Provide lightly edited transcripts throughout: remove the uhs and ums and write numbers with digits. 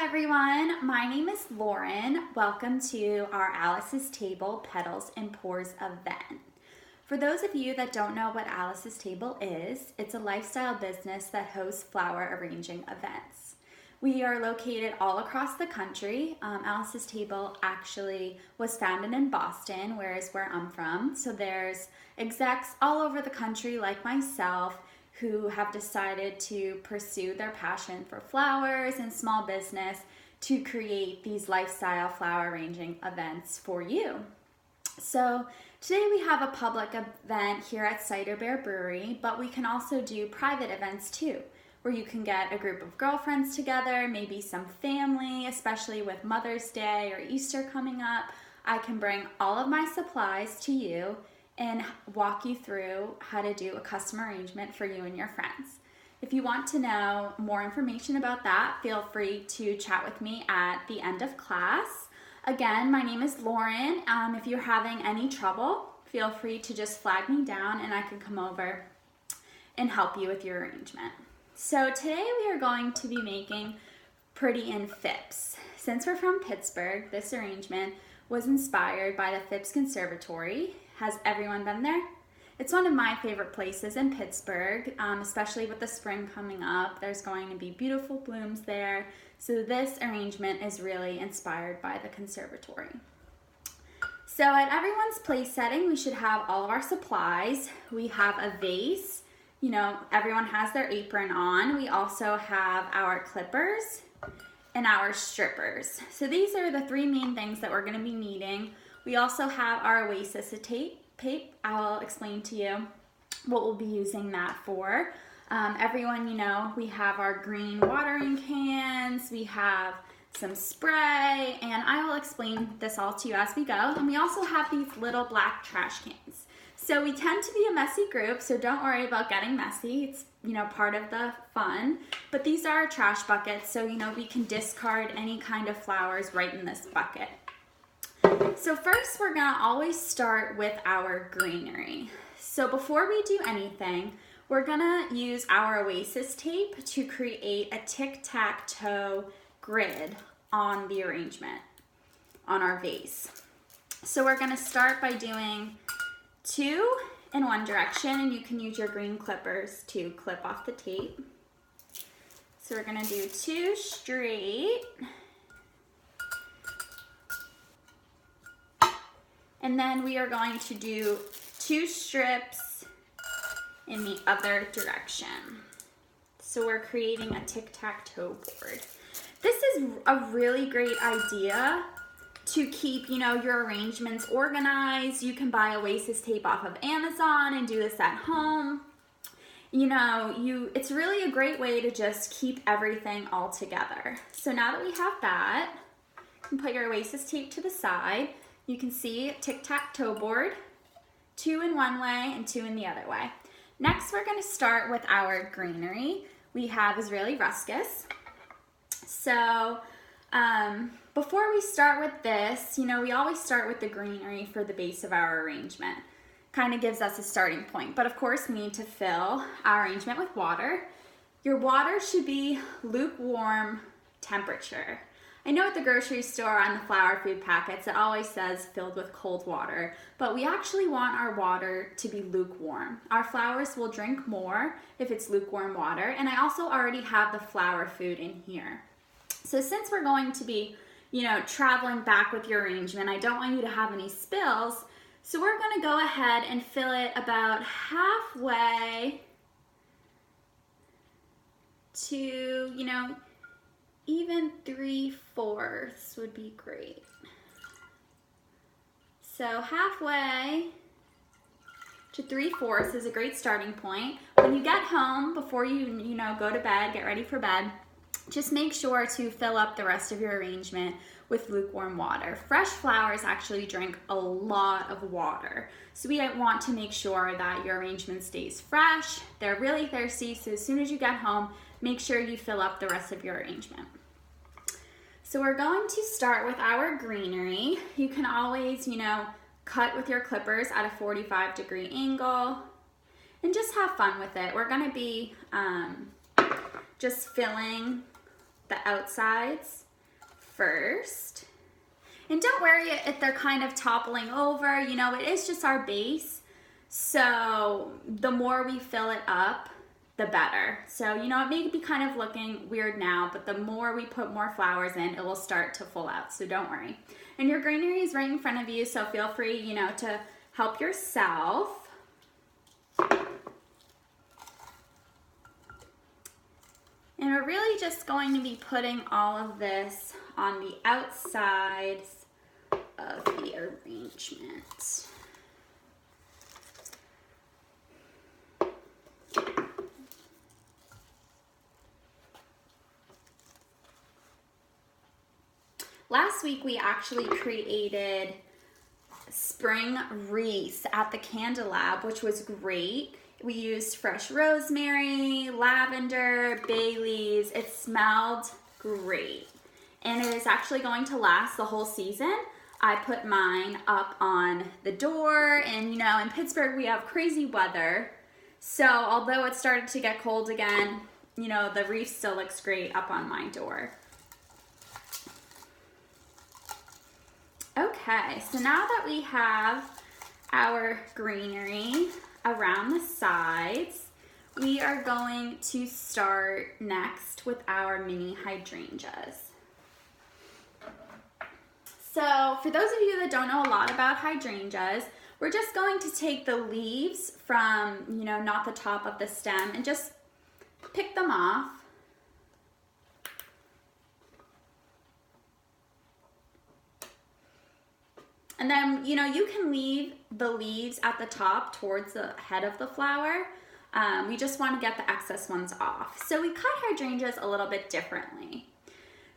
everyone, my name is Lauren. Welcome to our Alice's Table Petals and Pours event. For those of you that don't know what Alice's Table is, it's a lifestyle business that hosts flower arranging events. We are located all across the country. Alice's Table actually was founded in Boston, where I'm from. So there's execs all over the country like myself who have decided to pursue their passion for flowers and small business to create these lifestyle flower arranging events for you. So today we have a public event here at Cider Bear Brewery, but we can also do private events too, where you can get a group of girlfriends together, maybe some family, especially with Mother's Day or Easter coming up. I can bring all of my supplies to you and walk you through how to do a custom arrangement for you and your friends. If you want to know more information about that, feel free to chat with me at the end of class. Again, my name is Lauren. If you're having any trouble, feel free to just flag me down and I can come over and help you with your arrangement. So today we are going to be making Pretty in Phipps. Since we're from Pittsburgh, this arrangement was inspired by the Phipps Conservatory. Has everyone been there? It's one of my favorite places in Pittsburgh, especially with the spring coming up. There's going to be beautiful blooms there. So this arrangement is really inspired by the conservatory. So at everyone's place setting, we should have all of our supplies. We have a vase. You know, everyone has their apron on. We also have our clippers and our strippers. So these are the three main things that we're going to be needing. We also have our Oasis tape. I'll explain to you what we'll be using that for. Everyone, you know, we have our green watering cans, we have some spray, and I will explain this all to you as we go. And we also have these little black trash cans. So we tend to be a messy group, so don't worry about getting messy. It's, you know, part of the fun. But these are our trash buckets, so, you know, we can discard any kind of flowers right in this bucket. So first, we're gonna always start with our greenery. So before we do anything, we're gonna use our Oasis tape to create a tic-tac-toe grid on the arrangement, on our vase. So we're gonna start by doing 2 in one direction, and you can use your green clippers to clip off the tape. So we're gonna do 2 straight. And then we are going to do 2 strips in the other direction. So we're creating a tic-tac-toe board. This is a really great idea to keep, you know, your arrangements organized. You can buy Oasis tape off of Amazon and do this at home. You know, it's really a great way to just keep everything all together. So now that we have that, you can put your Oasis tape to the side. You can see tic-tac-toe board, 2 in one way and 2 in the other way. Next, we're going to start with our greenery. We have Israeli Ruscus. So before we start with this, you know, we always start with the greenery for the base of our arrangement. Kind of gives us a starting point. But of course, we need to fill our arrangement with water. Your water should be lukewarm temperature. I know at the grocery store on the flower food packets, it always says filled with cold water, but we actually want our water to be lukewarm. Our flowers will drink more if it's lukewarm water, and I also already have the flower food in here. So since we're going to be, you know, traveling back with your arrangement, I don't want you to have any spills, so we're gonna go ahead and fill it about halfway to, you know, even 3/4 would be great. So halfway to 3/4 is a great starting point. When you get home, before you know, go to bed, get ready for bed, just make sure to fill up the rest of your arrangement with lukewarm water. Fresh flowers actually drink a lot of water. So we want to make sure that your arrangement stays fresh. They're really thirsty, so as soon as you get home, make sure you fill up the rest of your arrangement. So we're going to start with our greenery. You can always, you know, cut with your clippers at a 45-degree angle and just have fun with it. We're gonna be just filling the outsides first. And don't worry if they're kind of toppling over, you know, it is just our base. So the more we fill it up, the better. So, you know, it may be kind of looking weird now, but the more we put more flowers in, it will start to full out. So don't worry. And your greenery is right in front of you, so feel free, you know, to help yourself. And we're really just going to be putting all of this on the outsides of the arrangement. Last week we actually created spring wreaths at the Candle Lab, which was great. We used fresh rosemary, lavender, bay leaves. It smelled great. And it is actually going to last the whole season. I put mine up on the door, and you know, in Pittsburgh we have crazy weather. So although it started to get cold again, you know, the wreath still looks great up on my door. Okay, so now that we have our greenery around the sides, we are going to start next with our mini hydrangeas. So for those of you that don't know a lot about hydrangeas, we're just going to take the leaves from, you know, not the top of the stem and just pick them off. And then, you know, you can leave the leaves at the top towards the head of the flower. We just want to get the excess ones off. So we cut hydrangeas a little bit differently.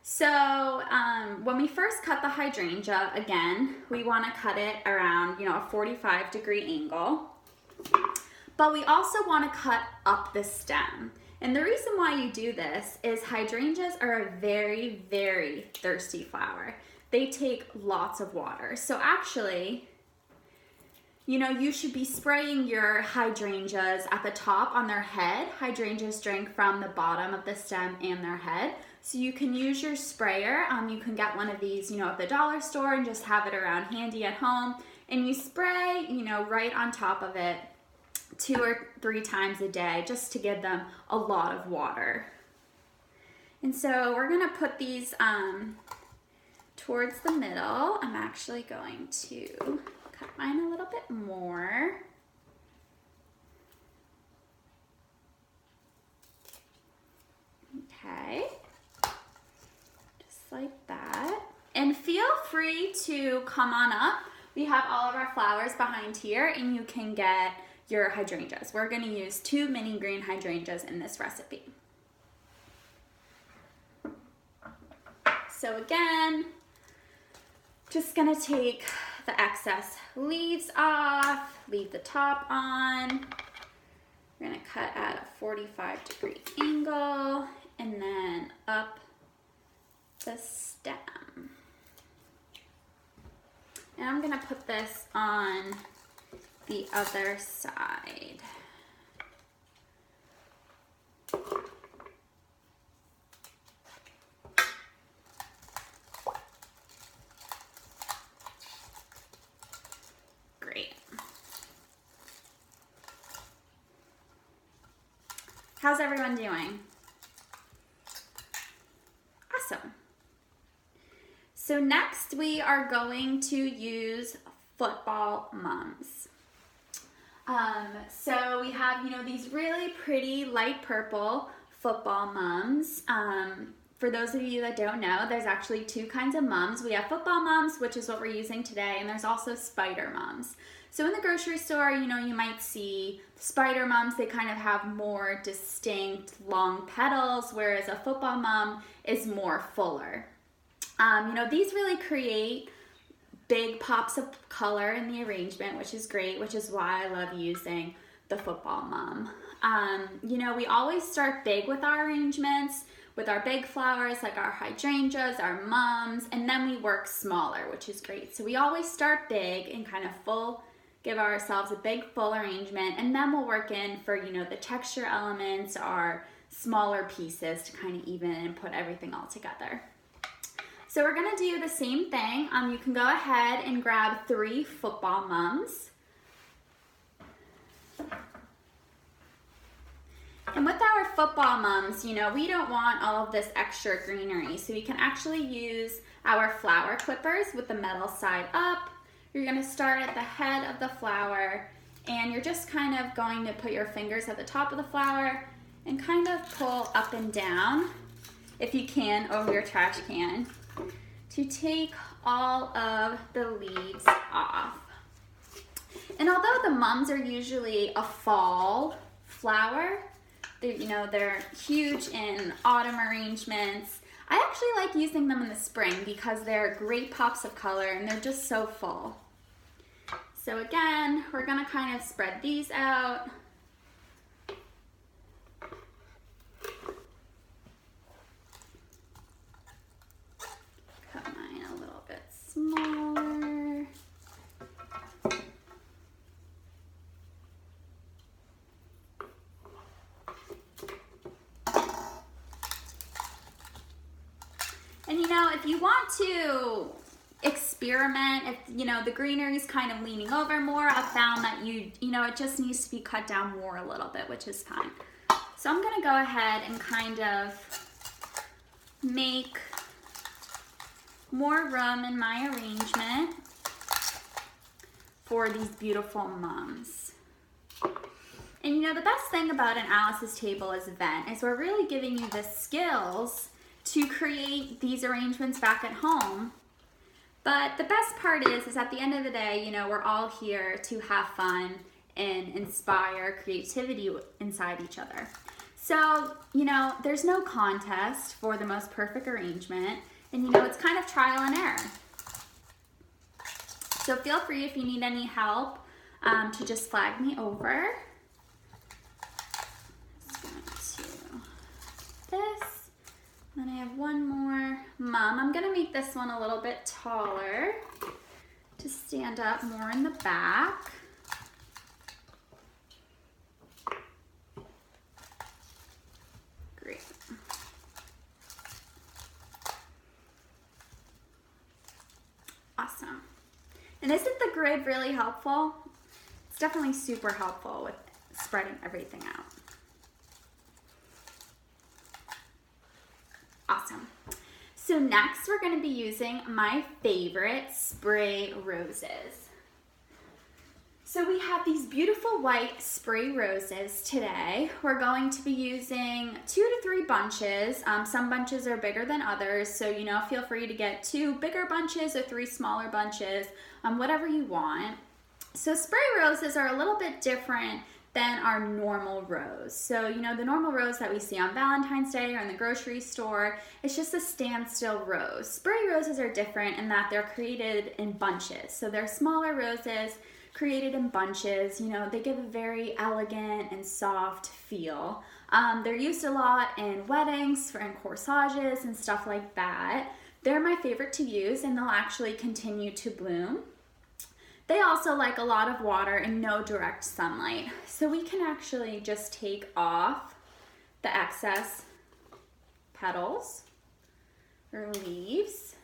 So when we first cut the hydrangea, again, we want to cut it around, you know, a 45-degree angle. But we also want to cut up the stem. And the reason why you do this is hydrangeas are a very, very thirsty flower. They take lots of water. So actually, you know, you should be spraying your hydrangeas at the top on their head. Hydrangeas drink from the bottom of the stem and their head. So you can use your sprayer. You can get one of these, you know, at the dollar store and just have it around handy at home. And you spray, you know, right on top of it 2 or 3 times a day just to give them a lot of water. And so we're gonna put these towards the middle. I'm actually going to cut mine a little bit more. Okay, just like that. And feel free to come on up. We have all of our flowers behind here, and you can get your hydrangeas. We're gonna use 2 mini green hydrangeas in this recipe. So again, just gonna take the excess leaves off, leave the top on. We're gonna cut at a 45-degree angle and then up the stem. And I'm gonna put this on the other side. Great. How's everyone doing? Awesome. So next we are going to use football mums. So we have, you know, these really pretty light purple football mums. For those of you that don't know, there's actually 2 kinds of mums. We have football mums, which is what we're using today, and there's also spider mums. So in the grocery store, you know, you might see spider mums. They kind of have more distinct long petals, whereas a football mum is more fuller. You know, these really create big pops of color in the arrangement, which is great, which is why I love using the football mum. You know, we always start big with our arrangements, with our big flowers like our hydrangeas, our mums, and then we work smaller, which is great. So we always start big and kind of give ourselves a big full arrangement, and then we'll work in for, you know, the texture elements, our smaller pieces to kind of even and put everything all together. So we're gonna do the same thing. You can go ahead and grab 3 football mums. And with our football mums, you know, we don't want all of this extra greenery. So we can actually use our flower clippers with the metal side up. You're gonna start at the head of the flower, and you're just kind of going to put your fingers at the top of the flower and kind of pull up and down, if you can, over your trash can to take all of the leaves off. And although the mums are usually a fall flower, they're huge in autumn arrangements, I actually like using them in the spring because they're great pops of color and they're just so full. So again, we're gonna kind of spread these out. Cut mine a little bit smaller. And you know, if you want to experiment, if the greenery's kind of leaning over more, I've found that it just needs to be cut down more a little bit, which is fine. So I'm gonna go ahead and kind of make more room in my arrangement for these beautiful mums. And the best thing about an Alice's Table event is we're really giving you the skills to create these arrangements back at home. But the best part is at the end of the day, we're all here to have fun and inspire creativity inside each other. So, there's no contest for the most perfect arrangement, and it's kind of trial and error. So feel free, if you need any help, to just flag me over. Just going to this. Then I have one more mum. I'm gonna make this one a little bit taller to stand up more in the back. Great. Awesome. And isn't the grid really helpful? It's definitely super helpful with spreading everything out. Awesome. So next we're going to be using my favorite spray roses. So we have these beautiful white spray roses today. We're going to be using 2 to 3 bunches. Some bunches are bigger than others, so feel free to get 2 bigger bunches or 3 smaller bunches, whatever you want. So spray roses are a little bit different than our normal rose. So, the normal rose that we see on Valentine's Day or in the grocery store, it's just a standstill rose. Spray roses are different in that they're created in bunches. So they're smaller roses created in bunches. They give a very elegant and soft feel. They're used a lot in weddings, in corsages and stuff like that. They're my favorite to use, and they'll actually continue to bloom. They also like a lot of water and no direct sunlight. So we can actually just take off the excess petals or leaves.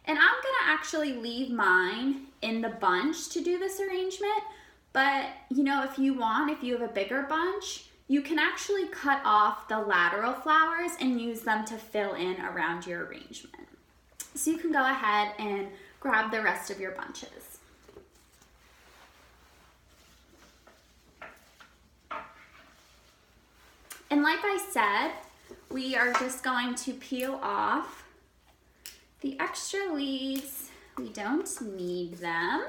And I'm gonna actually leave mine in the bunch to do this arrangement. But if you have a bigger bunch, you can actually cut off the lateral flowers and use them to fill in around your arrangement. So you can go ahead and grab the rest of your bunches. And like I said, we are just going to peel off the extra leaves. We don't need them.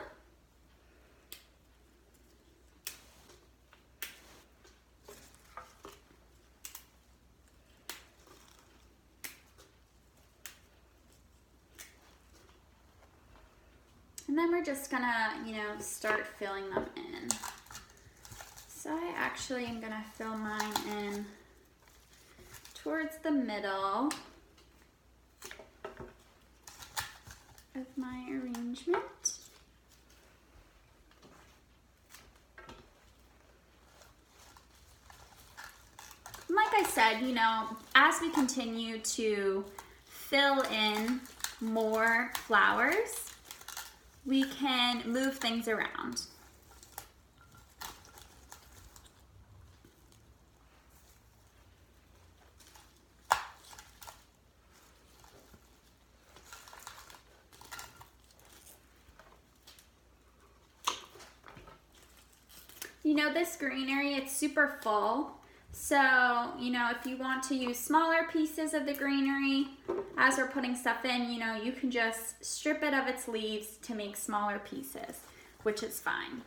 And then we're just gonna, start filling them in. So I actually am gonna fill mine in towards the middle of my arrangement. And like I said, as we continue to fill in more flowers, we can move things around. You know, this greenery, it's super full. So, you know, if you want to use smaller pieces of the greenery as we're putting stuff in, you know, you can just strip it of its leaves to make smaller pieces, which is fine.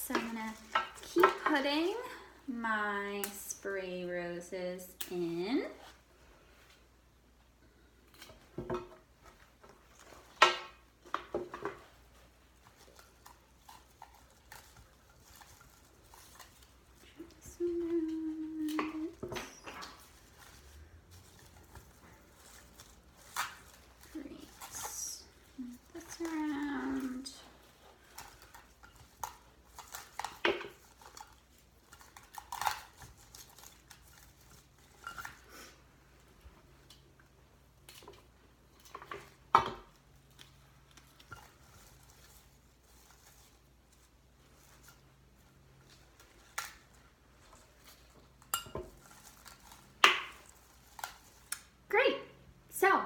So I'm gonna keep putting my spray roses in. Great. Move this around. Great. So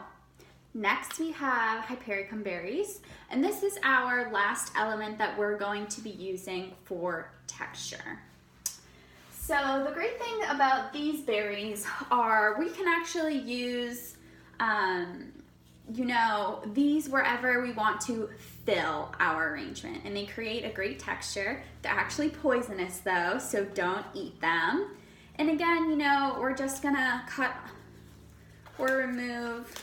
next we have Hypericum berries, and this is our last element that we're going to be using for texture. So the great thing about these berries are we can actually use, you know, these wherever we want to fill our arrangement, and they create a great texture. They're actually poisonous though, so don't eat them. And again, you know, we're just gonna cut or remove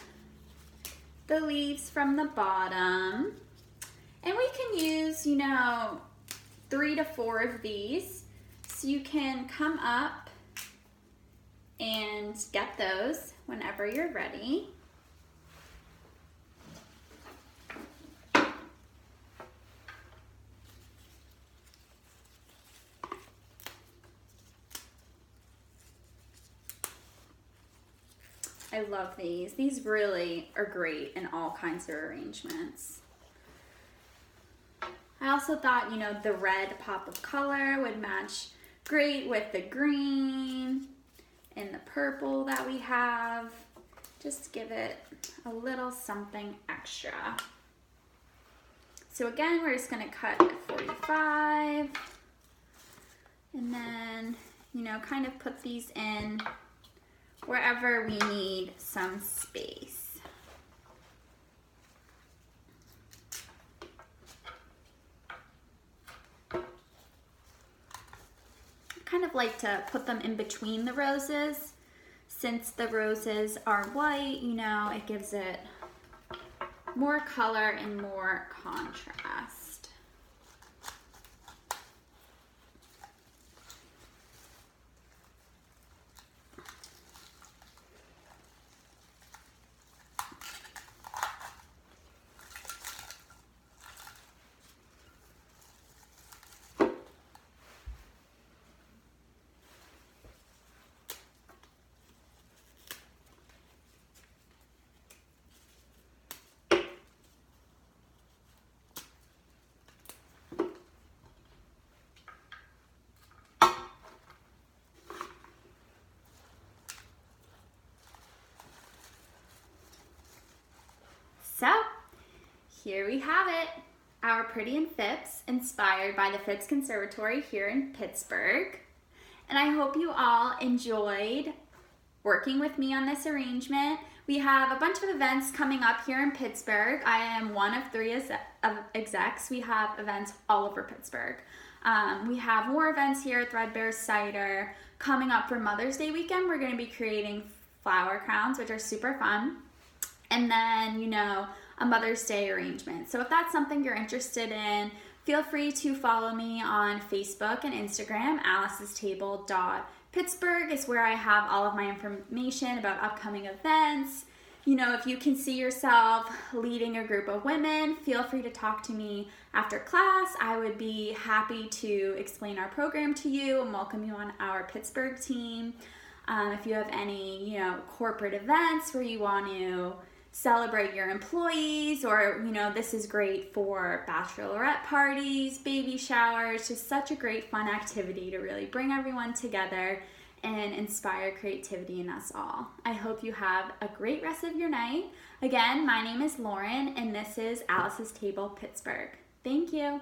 the leaves from the bottom. And we can use, you know, 3 to 4 of these. So you can come up and get those whenever you're ready. I love these. These really are great in all kinds of arrangements. I also thought, you know, the red pop of color would match great with the green and the purple that we have. Just give it a little something extra. So again, we're just gonna cut at 45 and then, you know, kind of put these in wherever we need some space. I kind of like to put them in between the roses. Since the roses are white, you know, it gives it more color and more contrast. So, here we have it, our Pretty in Phipps, inspired by the Phipps Conservatory here in Pittsburgh. And I hope you all enjoyed working with me on this arrangement. We have a bunch of events coming up here in Pittsburgh. I am one of 3 execs. We have events all over Pittsburgh. We have more events here at Threadbare Cider. Coming up for Mother's Day weekend, we're going to be creating flower crowns, which are super fun. And then, you know, a Mother's Day arrangement. So if that's something you're interested in, Feel free to follow me on Facebook and Instagram. alicestable.pittsburgh is where I have all of my information about upcoming events. You know, if you can see yourself leading a group of women, feel free to talk to me after class. I would be happy to explain our program to you and welcome you on our Pittsburgh team. If you have any, corporate events where you want to celebrate your employees, or, this is great for bachelorette parties, baby showers, just such a great fun activity to really bring everyone together and inspire creativity in us all. I hope you have a great rest of your night. Again, my name is Lauren, and this is Alice's Table Pittsburgh. Thank you.